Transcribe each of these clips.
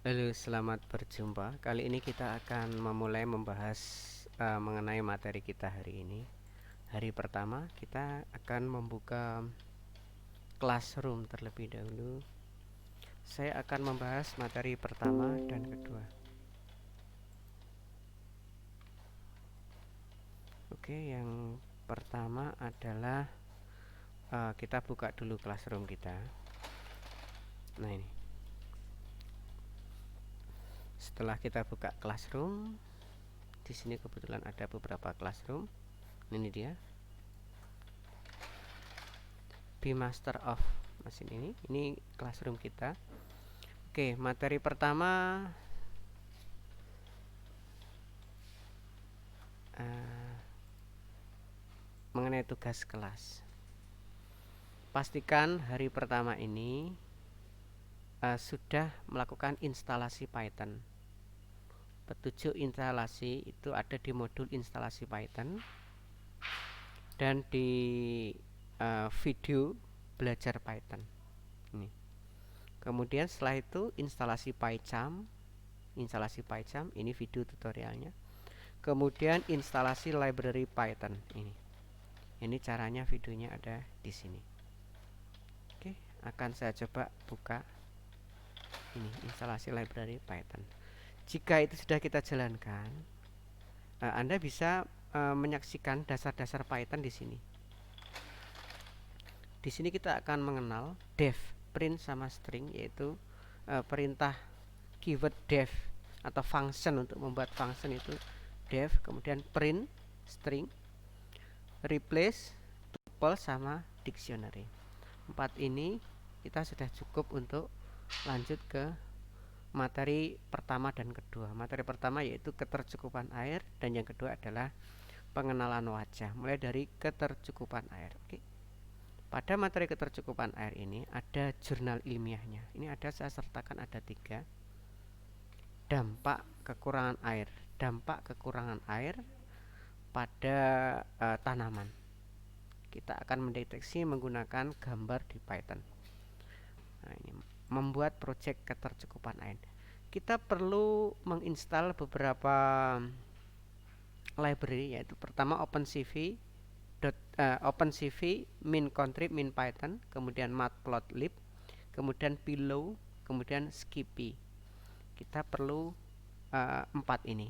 Halo, selamat berjumpa. Kali ini kita akan memulai membahas mengenai materi kita hari ini. Hari pertama kita akan membuka classroom terlebih dahulu. Saya akan membahas materi pertama dan kedua. Oke, yang pertama adalah kita buka dulu classroom kita. Nah, ini. Setelah kita buka classroom, di sini kebetulan ada beberapa classroom. Ini dia. Be master of mesin ini classroom kita. Oke, materi pertama mengenai tugas kelas. Pastikan hari pertama ini sudah melakukan instalasi Python. Petunjuk instalasi itu ada di modul instalasi Python dan di video belajar Python. Ini. Kemudian setelah itu instalasi PyCharm, ini video tutorialnya. Kemudian instalasi library Python ini. Ini caranya, videonya ada di sini. Oke, akan saya coba buka ini instalasi library Python. Jika itu sudah kita jalankan, Anda bisa menyaksikan dasar-dasar Python di sini. Di sini kita akan mengenal def, print sama string, yaitu perintah keyword def atau function. Untuk membuat function itu def, kemudian print string, replace, tuple sama dictionary. 4 ini kita sudah cukup untuk lanjut ke materi pertama dan kedua. Materi pertama yaitu ketercukupan air, dan yang kedua adalah pengenalan wajah, mulai dari ketercukupan air. Oke. Pada materi ketercukupan air ini ada jurnal ilmiahnya. Ini ada, saya sertakan ada 3. Dampak kekurangan air. Dampak kekurangan air pada tanaman. Kita akan mendeteksi menggunakan gambar di Python. Nah, ini membuat project ketercukupan air. Kita perlu menginstal beberapa library, yaitu pertama OpenCV, min-contrib, min-python, kemudian matplotlib, kemudian pillow, kemudian skippy. Kita perlu 4 ini.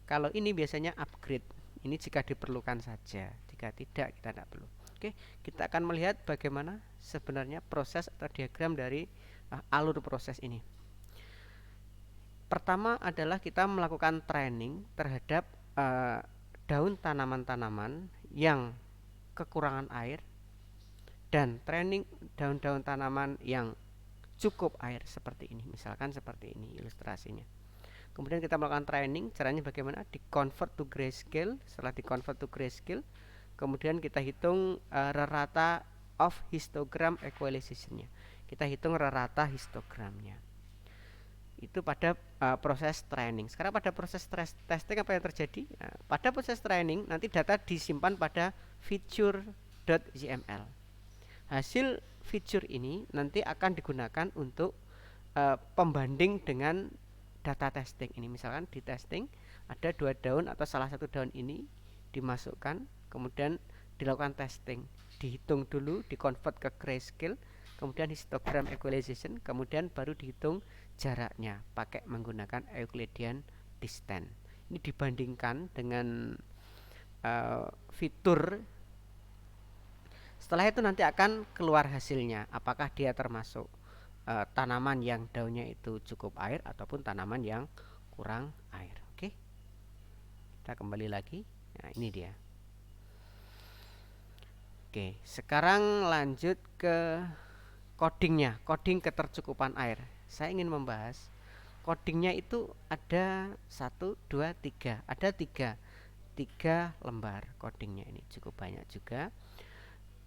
Kalau ini biasanya upgrade, ini jika diperlukan saja, jika tidak kita tidak perlu. Oke, kita akan melihat bagaimana sebenarnya proses atau diagram dari alur proses ini. Pertama adalah kita melakukan training terhadap daun tanaman-tanaman yang kekurangan air, dan training daun-daun tanaman yang cukup air seperti ini. Misalkan seperti ini ilustrasinya. Kemudian kita melakukan training, caranya bagaimana? Di convert to grayscale. Setelah di convert to grayscale, kemudian kita hitung rata of histogram equalization-nya. Kita hitung rata histogramnya. Itu pada proses training. Sekarang pada proses testing apa yang terjadi? Nah, pada proses training nanti data disimpan pada feature.yml. Hasil feature ini nanti akan digunakan untuk pembanding dengan data testing ini. Misalkan di testing ada 2 daun atau salah satu daun ini dimasukkan, kemudian dilakukan testing, dihitung dulu, dikonvert ke grayscale, kemudian histogram equalization, kemudian baru dihitung jaraknya pakai menggunakan Euclidean distance. Ini dibandingkan dengan fitur. Setelah itu nanti akan keluar hasilnya, apakah dia termasuk tanaman yang daunnya itu cukup air ataupun tanaman yang kurang air. Oke, kita kembali lagi. Nah, ini dia. Oke, sekarang lanjut ke codingnya, coding ketercukupan air. Saya ingin membahas codingnya itu ada 1, 2, 3. Ada 3 lembar codingnya, ini cukup banyak juga.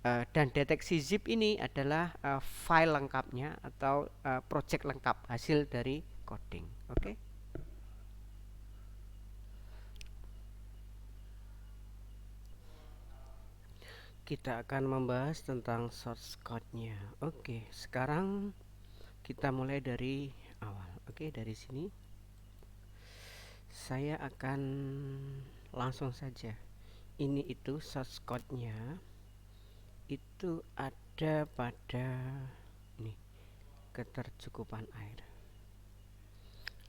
Dan deteksi zip ini adalah file lengkapnya atau project lengkap hasil dari coding. Oke. Kita akan membahas tentang source code-nya. Oke, sekarang kita mulai dari awal. Oke, dari sini saya akan langsung saja. Ini itu source code-nya itu ada pada ini, ketercukupan air.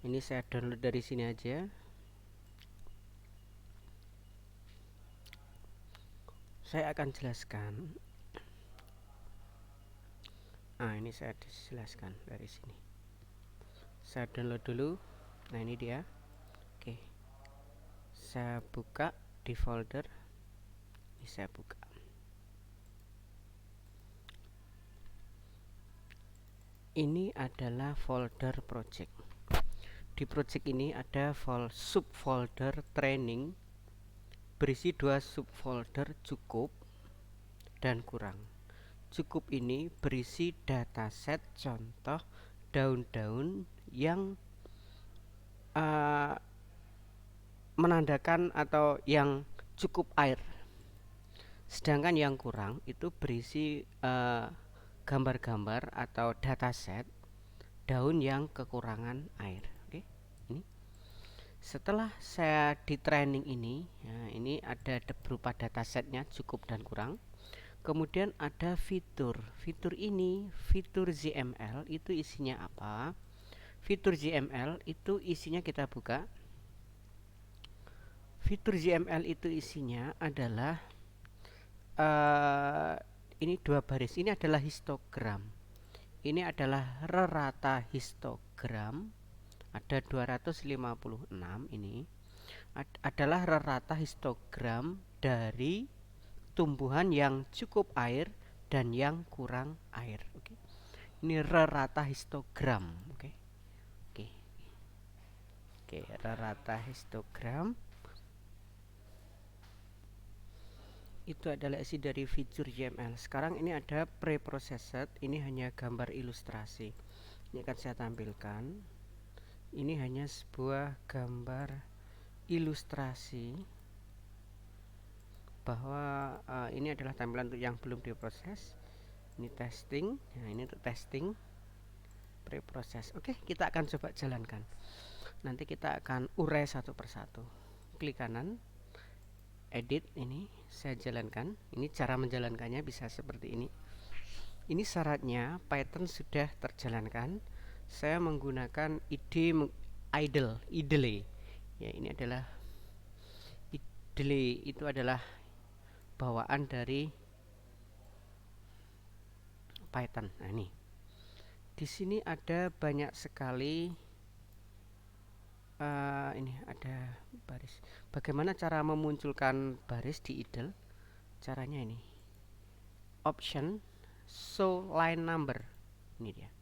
Ini saya download dari sini aja. Saya akan jelaskan. Nah, ini saya jelaskan dari sini. Saya download dulu. Nah, ini dia. Oke. Saya buka di folder. Ini saya buka. Ini adalah folder project. Di project ini ada subfolder training berisi 2 subfolder cukup dan kurang. Cukup ini berisi dataset contoh daun-daun yang menandakan atau yang cukup air. Sedangkan yang kurang itu berisi gambar-gambar atau dataset daun yang kekurangan air. Oke, ini. Setelah saya di training ini, ya, ini ada berupa datasetnya cukup dan kurang. Kemudian ada fitur. Fitur ini, fitur ZML itu isinya apa? Fitur ZML itu isinya kita buka. Fitur ZML itu isinya adalah ini 2 baris. Ini adalah histogram. Ini adalah rata histogram. Ada 256 ini adalah rata histogram dari tumbuhan yang cukup air dan yang kurang air. Oke. Ini rata histogram. Oke. Oke. Oke, rata histogram itu adalah isi dari fitur YAML. Sekarang ini ada preprocessed, ini hanya gambar ilustrasi. Ini akan saya tampilkan. Ini hanya sebuah gambar ilustrasi bahwa ini adalah tampilan untuk yang belum diproses. Ini testing. Nah, ini untuk testing preproses. Oke, kita akan coba jalankan. Nanti kita akan urai satu persatu. Klik kanan, edit, ini saya jalankan. Ini cara menjalankannya bisa seperti ini. Ini syaratnya Python sudah terjalankan. Saya menggunakan idle. Ya, ini adalah idle, itu adalah bawaan dari Python. Nah, ini di sini ada banyak sekali ini ada baris. Bagaimana cara memunculkan baris di idle? Caranya ini, option show line number, ini dia.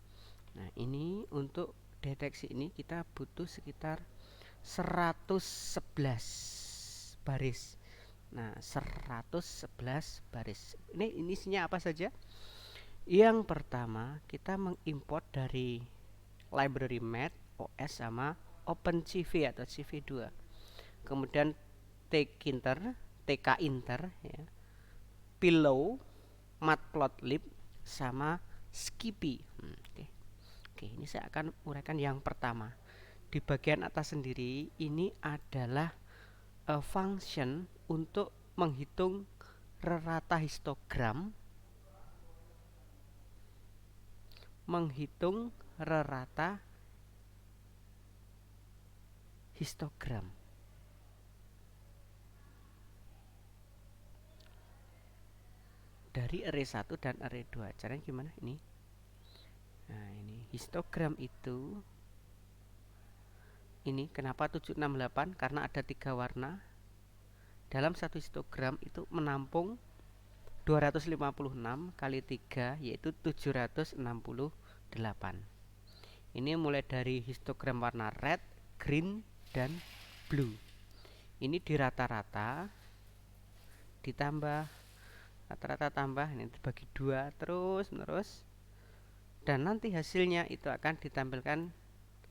Nah, ini untuk deteksi ini kita butuh sekitar 111 baris. Nah, 111 baris. Ini isinya apa saja? Yang pertama, kita mengimport dari library Math OS sama OpenCV atau CV2. Kemudian tkinter ya, Pillow, Matplotlib sama Skippy. Oke, ini saya akan uraikan yang pertama. Di bagian atas sendiri ini adalah function untuk menghitung rata histogram, dari array 1 dan array 2. Caranya gimana ini? Nah, ini histogram itu ini kenapa 768? Karena ada 3 warna. Dalam satu histogram itu menampung 256 kali 3 yaitu 768. Ini mulai dari histogram warna red, green, dan blue. Ini di rata-rata ditambah rata-rata tambah, ini dibagi 2 terus menerus, dan nanti hasilnya itu akan ditampilkan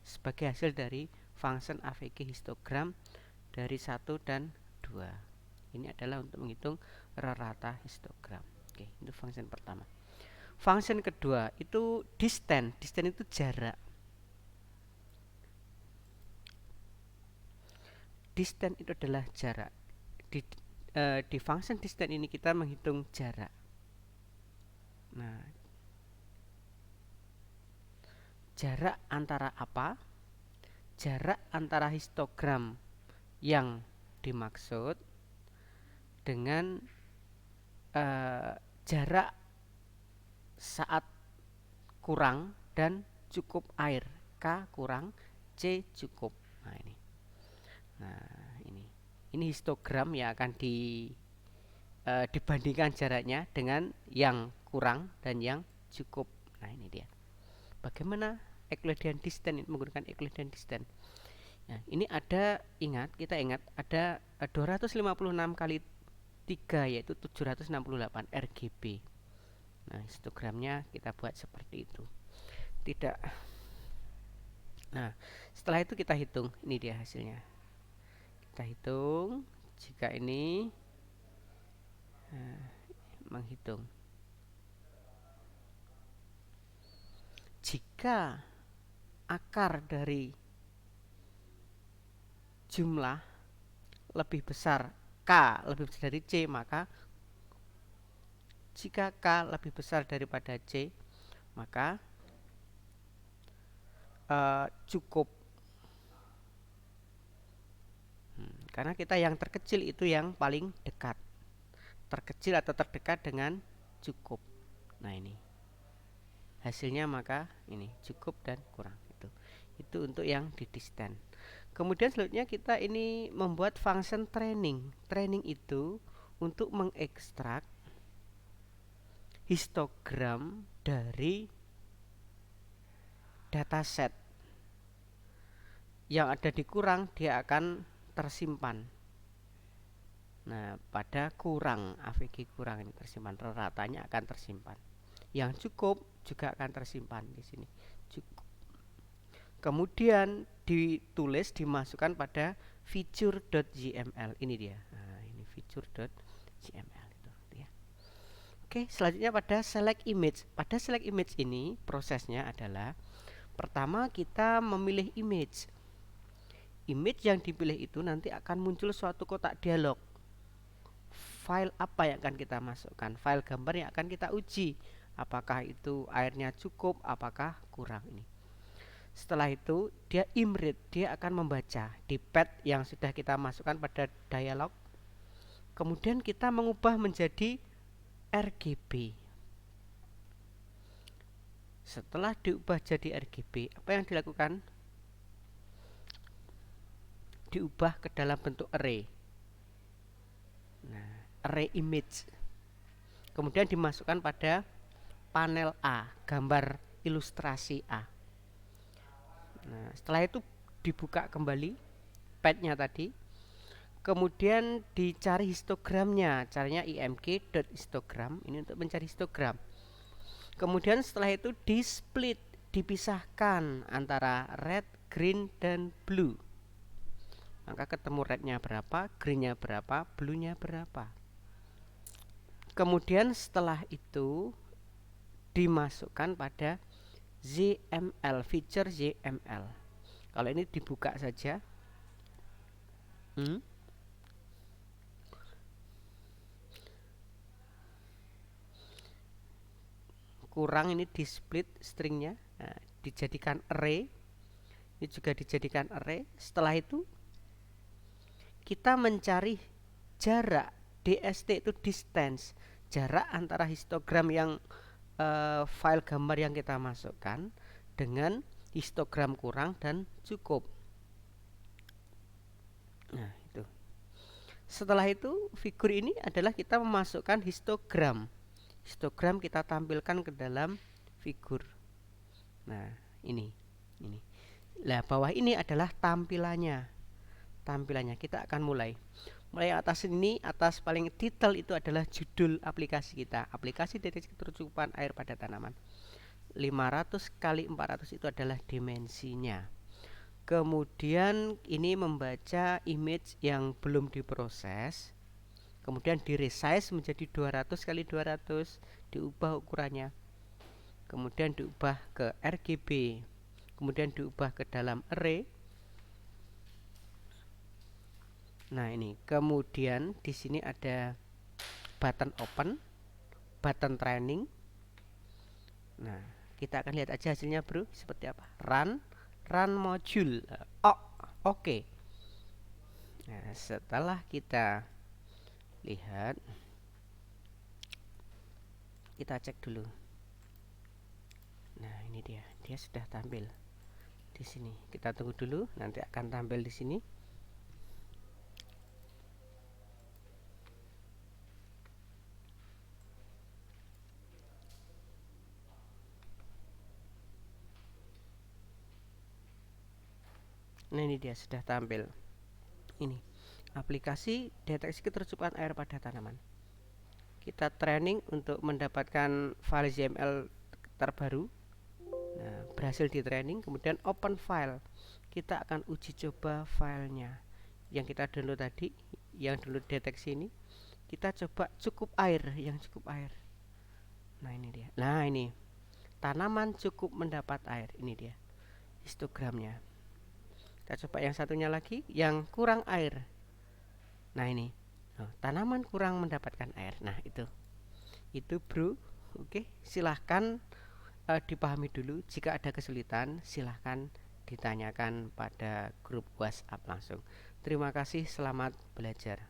sebagai hasil dari function avg histogram dari 1 dan 2. Ini adalah untuk menghitung rata histogram. Oke, itu function pertama. Function kedua itu distance. Distance itu jarak. distance itu adalah jarak. Di function distance ini kita menghitung jarak. Nah, jarak antara apa? Jarak antara histogram yang dimaksud dengan jarak saat kurang dan cukup air, K kurang C cukup. Nah, ini histogram yang akan dibandingkan jaraknya dengan yang kurang dan yang cukup. Nah, ini dia. Bagaimana Euclidean distance menggunakan Euclidean distance? Nah, ini kita ingat ada 256 kali 3 yaitu 768 RGB. Nah, histogramnya kita buat seperti itu. Tidak. Nah, setelah itu kita hitung. Ini dia hasilnya. Kita hitung jika ini menghitung. Jika akar dari jumlah lebih besar K lebih besar dari C, maka jika K lebih besar daripada C, maka cukup. Karena kita yang terkecil itu yang paling dekat. Terkecil atau terdekat dengan cukup. Nah, ini hasilnya, maka ini cukup dan kurang. Itu untuk yang di distance. Kemudian selanjutnya kita ini membuat function training. Training itu untuk mengekstrak histogram dari dataset. Yang ada di kurang dia akan tersimpan. Nah, pada kurang, AVG kurang ini tersimpan, ratanya akan tersimpan. Yang cukup juga akan tersimpan di sini. Cukup. Kemudian ditulis, dimasukkan pada feature.yml. Ini dia. Nah, ini feature.yml itu ya. Oke, selanjutnya pada select image. Pada select image ini prosesnya adalah pertama kita memilih image. Image yang dipilih itu nanti akan muncul suatu kotak dialog. File apa yang akan kita masukkan? File gambar yang akan kita uji. Apakah itu airnya cukup, apakah kurang ini. Setelah itu dia imread, dia akan membaca di pad yang sudah kita masukkan pada dialog. Kemudian kita mengubah menjadi RGB. Setelah diubah jadi RGB, apa yang dilakukan? Diubah ke dalam bentuk array. Nah, array image. Kemudian dimasukkan pada panel A, gambar ilustrasi A. Nah, setelah itu dibuka kembali padnya tadi. Kemudian dicari histogramnya. Caranya img.histogram. Ini untuk mencari histogram. Kemudian setelah itu di split, dipisahkan antara red, green, dan blue. Maka ketemu rednya berapa, greennya berapa, bluenya berapa. Kemudian setelah itu dimasukkan pada ZML, feature ZML. Kalau ini dibuka saja, kurang ini di split stringnya, nah, dijadikan array. Ini juga dijadikan array. Setelah itu kita mencari jarak, DST itu distance, jarak antara histogram yang file gambar yang kita masukkan dengan histogram kurang dan cukup. Nah, itu. Setelah itu figur ini adalah kita memasukkan histogram. Histogram kita tampilkan ke dalam figur. Nah, ini. Nah, bawah ini adalah tampilannya. Kita akan mulai atas ini. Atas paling title itu adalah judul aplikasi kita, aplikasi deteksi ketercukupan air pada tanaman. 500 kali 400 itu adalah dimensinya. Kemudian ini membaca image yang belum diproses, kemudian di resize menjadi 200 kali 200, diubah ukurannya, kemudian diubah ke RGB, kemudian diubah ke dalam array. Nah, ini kemudian di sini ada button open, button training. Nah, kita akan lihat aja hasilnya, bro, seperti apa. Run module. Oh, oke. Nah, setelah kita lihat, kita cek dulu. Nah, ini dia sudah tampil di sini. Kita tunggu dulu, nanti akan tampil di sini. Nah, ini dia sudah tampil. Ini aplikasi deteksi ketertutupan air pada tanaman. Kita training untuk mendapatkan file YAML terbaru. Nah, berhasil di training, kemudian open file. Kita akan uji coba filenya yang kita download tadi, yang download deteksi ini. Kita coba cukup air, yang cukup air. Nah, ini dia. Nah, ini tanaman cukup mendapat air. Ini dia histogramnya. Kita coba yang satunya lagi, yang kurang air. Nah, ini tanaman kurang mendapatkan air. Nah, itu bro. Oke, silahkan dipahami dulu. Jika ada kesulitan, silahkan ditanyakan pada grup WhatsApp langsung. Terima kasih, selamat belajar.